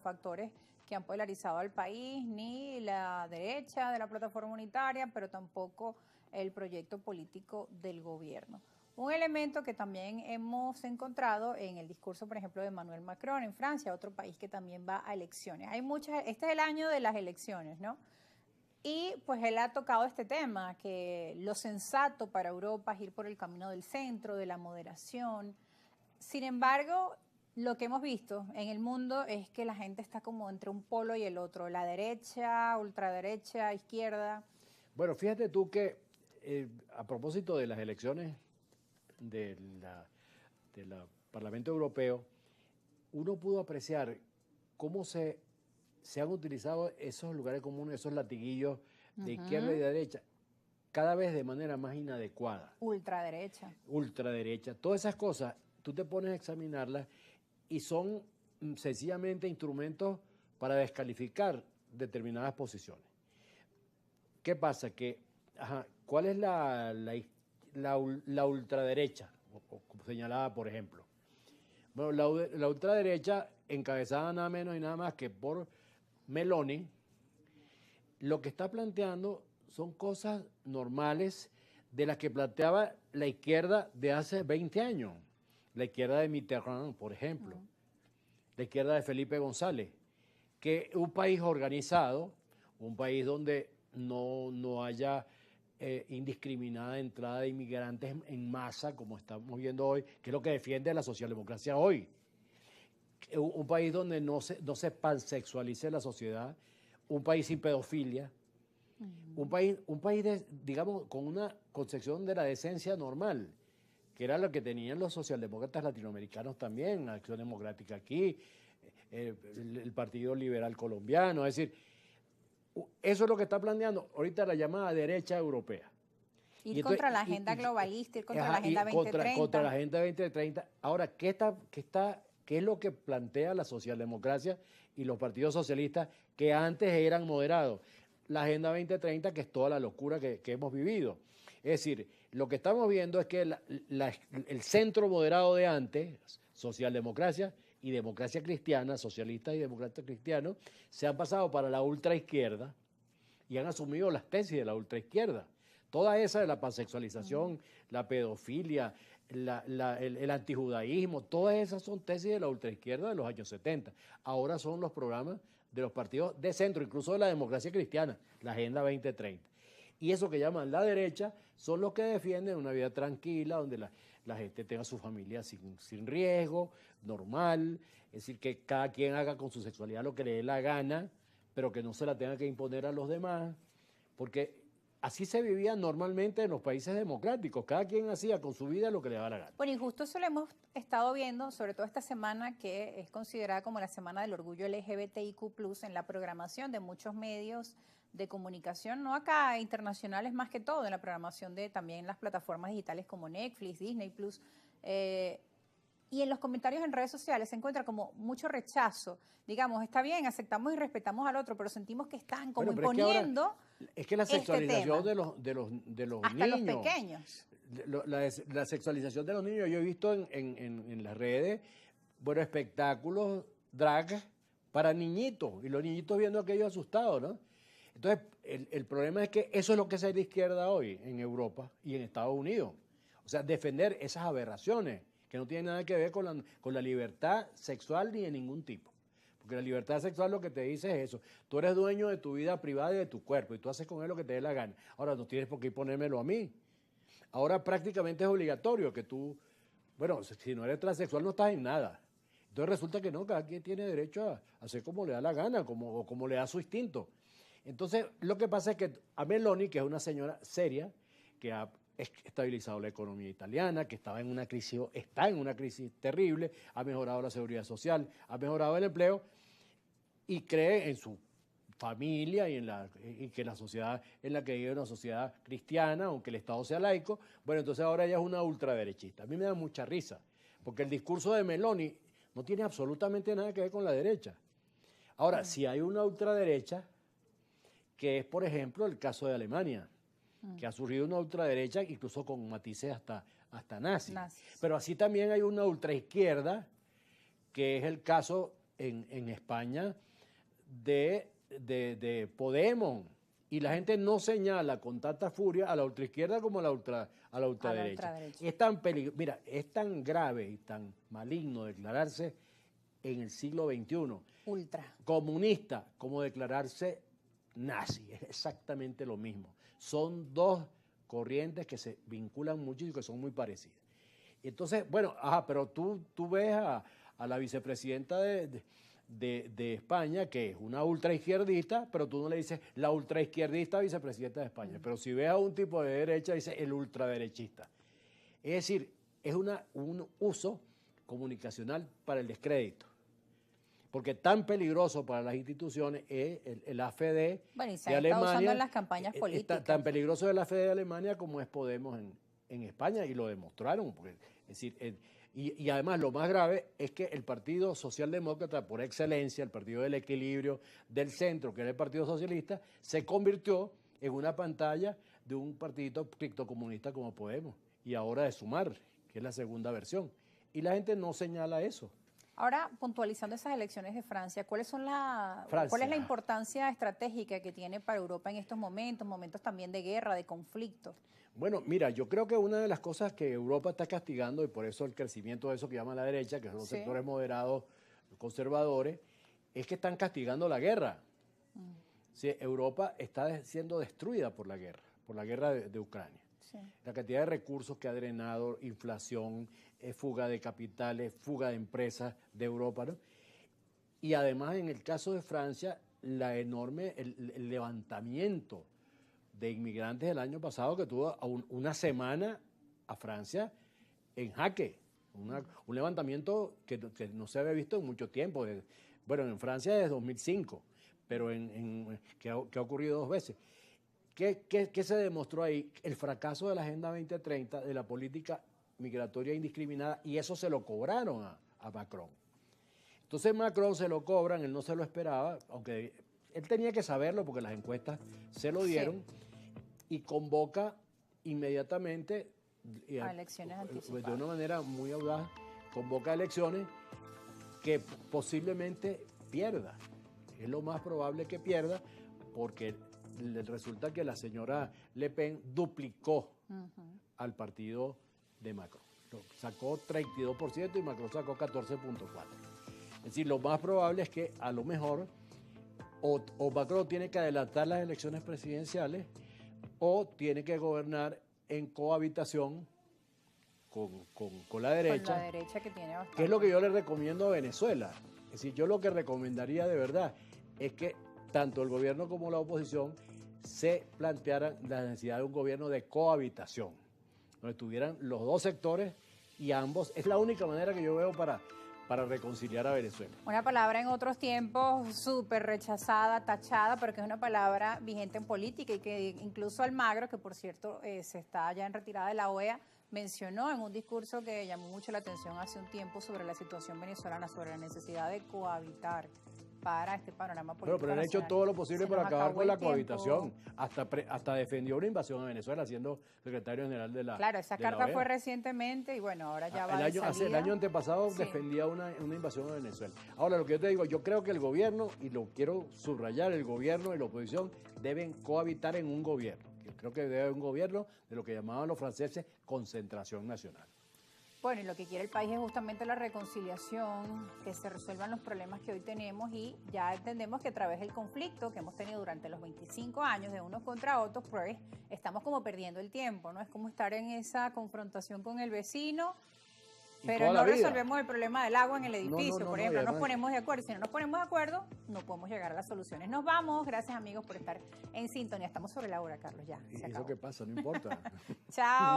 factores que han polarizado al país, ni la derecha de la plataforma unitaria, pero tampoco el proyecto político del gobierno. Un elemento que también hemos encontrado en el discurso, por ejemplo, de Emmanuel Macron en Francia, otro país que también va a elecciones. Este es el año de las elecciones, ¿no? Y pues él ha tocado este tema, que lo sensato para Europa es ir por el camino del centro, de la moderación. Sin embargo, lo que hemos visto en el mundo es que la gente está como entre un polo y el otro, la derecha, ultraderecha, izquierda. Bueno, fíjate tú que a propósito de las elecciones del Parlamento Europeo, uno pudo apreciar cómo se han utilizado esos lugares comunes, esos latiguillos de izquierda y de derecha, cada vez de manera más inadecuada. Ultraderecha. Ultraderecha. Todas esas cosas, tú te pones a examinarlas y son sencillamente instrumentos para descalificar determinadas posiciones. ¿Qué pasa? Que, ¿cuál es la ultraderecha? Como señalaba, por ejemplo. Bueno, la ultraderecha, encabezada nada menos y nada más que por Meloni, lo que está planteando son cosas normales de las que planteaba la izquierda de hace 20 años. La izquierda de Mitterrand, por ejemplo. La izquierda de Felipe González. Que un país organizado, un país donde no haya indiscriminada entrada de inmigrantes en masa, como estamos viendo hoy, que es lo que defiende la socialdemocracia hoy. Un país donde no se pansexualice la sociedad, un país sin pedofilia, un país digamos, con una concepción de la decencia normal, que era lo que tenían los socialdemócratas latinoamericanos también, Acción Democrática aquí, el Partido Liberal Colombiano, es decir, eso es lo que está planteando ahorita la llamada derecha europea. Ir contra la agenda globalista, ir contra la agenda 2030. Contra la agenda 2030. Ahora, ¿qué es lo que plantea la socialdemocracia y los partidos socialistas que antes eran moderados? La agenda 2030, que es toda la locura que hemos vivido. Es decir, lo que estamos viendo es que el centro moderado de antes, socialdemocracia y democracia cristiana, socialistas y demócratas cristianos, se han pasado para la ultraizquierda y han asumido las tesis de la ultraizquierda. Toda esa de la pansexualización, la pedofilia, el antijudaísmo, todas esas son tesis de la ultraizquierda de los años 70. Ahora son los programas de los partidos de centro, incluso de la democracia cristiana, la Agenda 2030. Y eso que llaman la derecha son los que defienden una vida tranquila, donde la gente tenga su familia sin riesgo, normal, es decir, que cada quien haga con su sexualidad lo que le dé la gana, pero que no se la tenga que imponer a los demás, porque así se vivía normalmente en los países democráticos, cada quien hacía con su vida lo que le daba la gana. Bueno, y justo eso lo hemos estado viendo, sobre todo esta semana que es considerada como la Semana del Orgullo LGBTIQ+, en la programación de muchos medios de comunicación, no acá, internacionales más que todo, en la programación de también las plataformas digitales como Netflix, Disney+, y en los comentarios en redes sociales se encuentra como mucho rechazo. Digamos, está bien, aceptamos y respetamos al otro, pero sentimos que están como imponiendo es que la sexualización de los hasta niños. Los pequeños. La sexualización de los niños. Yo he visto en las redes, bueno, espectáculos, drag para niñitos, y los niñitos viendo aquello asustados, ¿no? Entonces, el problema es que eso es lo que es la izquierda hoy en Europa y en Estados Unidos. O sea, defender esas aberraciones que no tienen nada que ver con la libertad sexual ni de ningún tipo. Porque la libertad sexual lo que te dice es eso. Tú eres dueño de tu vida privada y de tu cuerpo y tú haces con él lo que te dé la gana. Ahora, no tienes por qué ponérmelo a mí. Ahora prácticamente es obligatorio que tú, bueno, si no eres transexual no estás en nada. Entonces resulta que no, cada quien tiene derecho a hacer como le da la gana, como le da su instinto. Entonces, lo que pasa es que a Meloni, que es una señora seria, que ha estabilizado la economía italiana, que está en una crisis terrible, ha mejorado la seguridad social, ha mejorado el empleo y cree en su familia y que la sociedad en la que vive es una sociedad cristiana, aunque el Estado sea laico. Bueno, entonces ahora ella es una ultraderechista. A mí me da mucha risa, porque el discurso de Meloni no tiene absolutamente nada que ver con la derecha. Ahora, si hay una ultraderecha, que es, por ejemplo, el caso de Alemania, que ha surgido una ultraderecha, incluso con matices hasta nazis. Pero así también hay una ultraizquierda, que es el caso en España de Podemos. Y la gente no señala con tanta furia a la ultraizquierda como a la ultraderecha. Es tan mira, es tan grave y tan maligno declararse en el siglo XXI comunista como declararse nazi. Es exactamente lo mismo. Son dos corrientes que se vinculan mucho y que son muy parecidas. Entonces, bueno, pero tú ves a la vicepresidenta de España, que es una ultraizquierdista, pero tú no le dices la ultraizquierdista vicepresidenta de España. Pero si ves a un tipo de derecha, dice el ultraderechista. Es decir, es un uso comunicacional para el descrédito. Porque tan peligroso para las instituciones es el AfD de Alemania. Usando en las campañas políticas. Tan peligroso es el AfD de Alemania como es Podemos en España, y lo demostraron. Porque, es decir, y además lo más grave es que el Partido Socialdemócrata, por excelencia, el partido del equilibrio del centro, que era el Partido Socialista, se convirtió en una pantalla de un partido criptocomunista como Podemos, y ahora de Sumar, que es la segunda versión. Y la gente no señala eso. Ahora, puntualizando esas elecciones de Francia, ¿cuál es la importancia estratégica que tiene para Europa en estos momentos también de guerra, de conflicto? Bueno, mira, yo creo que una de las cosas que Europa está castigando, y por eso el crecimiento de eso que llaman la derecha, que son los sectores moderados, conservadores, es que están castigando la guerra. Sí, Europa está siendo destruida por la guerra de Ucrania. Sí. La cantidad de recursos que ha drenado, inflación, fuga de capitales, fuga de empresas de Europa, ¿no? Y además, en el caso de Francia, el levantamiento de inmigrantes el año pasado, que tuvo una semana a Francia en jaque. Un levantamiento que no se había visto en mucho tiempo. Bueno, en Francia desde 2005, pero que ha ocurrido 2 veces. ¿Qué se demostró ahí? El fracaso de la Agenda 2030, de la política migratoria indiscriminada, y eso se lo cobraron a Macron. Entonces Macron se lo cobran, él no se lo esperaba, aunque él tenía que saberlo porque las encuestas se lo dieron, y convoca inmediatamente a elecciones anticipadas. De una manera muy audaz, convoca elecciones que posiblemente pierda. Es lo más probable que pierda, porque resulta que la señora Le Pen duplicó al partido de Macron. Sacó 32% y Macron sacó 14.4%. Es decir, lo más probable es que a lo mejor o Macron tiene que adelantar las elecciones presidenciales o tiene que gobernar en cohabitación con la derecha. Con la derecha, que tiene bastante. Que es lo que yo le recomiendo a Venezuela. Es decir, yo lo que recomendaría de verdad es que tanto el gobierno como la oposición se plantearan la necesidad de un gobierno de cohabitación, donde estuvieran los dos sectores y ambos. Es la única manera que yo veo para reconciliar a Venezuela. Una palabra en otros tiempos súper rechazada, tachada, pero que es una palabra vigente en política, y que incluso Almagro, que por cierto se está ya en retirada de la OEA, mencionó en un discurso que llamó mucho la atención hace un tiempo sobre la situación venezolana, sobre la necesidad de cohabitar para este panorama político. Pero han hecho todo lo posible para acabar con la cohabitación. Hasta defendió una invasión a Venezuela, siendo secretario general de la Claro, esa carta fue recientemente, y bueno, ahora ya va de salida. El año antepasado defendía una invasión a Venezuela. Ahora, lo que yo te digo, yo creo que el gobierno, y lo quiero subrayar, el gobierno y la oposición deben cohabitar en un gobierno. Yo creo que debe haber un gobierno de lo que llamaban los franceses concentración nacional. Bueno, y lo que quiere el país es justamente la reconciliación, que se resuelvan los problemas que hoy tenemos, y ya entendemos que a través del conflicto que hemos tenido durante los 25 años de unos contra otros, pues estamos como perdiendo el tiempo, ¿no? Es como estar en esa confrontación con el vecino, pero no resolvemos el problema del agua en el edificio, por ejemplo, no nos ponemos de acuerdo. Si no nos ponemos de acuerdo, no podemos llegar a las soluciones. Nos vamos, gracias amigos por estar en sintonía. Estamos sobre la hora, Carlos, ya. ¿Y eso qué pasa? No importa. Chao.